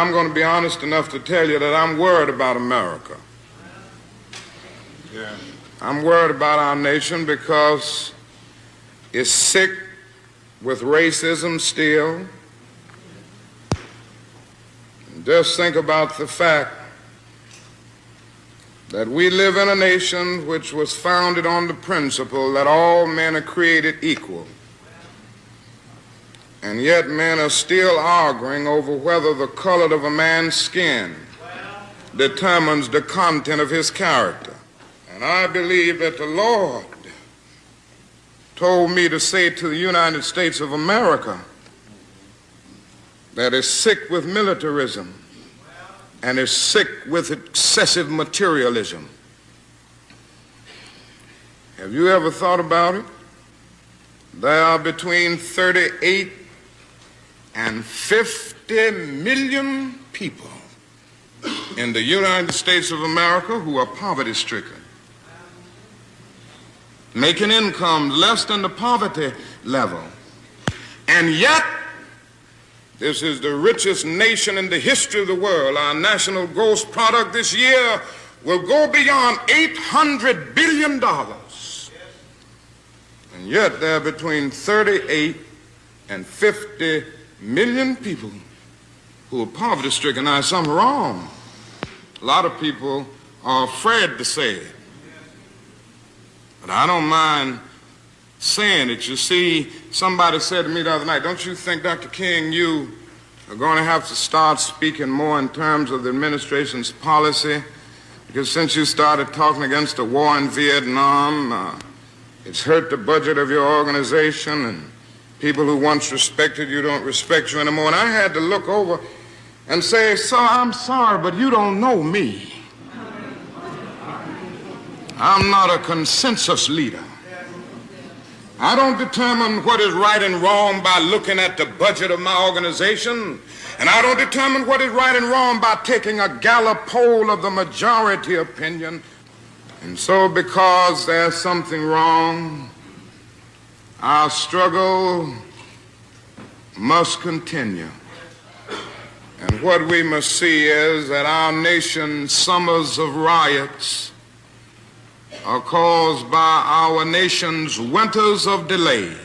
I'm going to be honest enough to tell you that I'm worried about America. Yeah. I'm worried about our nation because it's sick with racism still. Just think about the fact that we live in a nation which was founded on the principle that all men are created equal. And yet men are still arguing over whether the color of a man's skin determines the content of his character. And I believe that the Lord told me to say to the United States of America that is sick with militarism and is sick with excessive materialism. Have you ever thought about it? There are between 38 and 50 million people in the United States of America who are poverty-stricken, making incomes less than the poverty level. And yet, this is the richest nation in the history of the world. Our national gross product this year will go beyond $800 billion. And yet, there are between 38 and 50 million people who are poverty-stricken. Now, something wrong. A lot of people are afraid to say it. But I don't mind saying it. You see, somebody said to me the other night, don't you think, Dr. King, you are going to have to start speaking more in terms of the administration's policy? Because since you started talking against the war in Vietnam, it's hurt the budget of your organization, and people who once respected you don't respect you anymore. And I had to look over and say, sir, I'm sorry, but you don't know me. I'm not a consensus leader. I don't determine what is right and wrong by looking at the budget of my organization, and I don't determine what is right and wrong by taking a Gallup poll of the majority opinion. And so, because there's something wrong, our struggle must continue. And what we must see is that our nation's summers of riots are caused by our nation's winters of delay.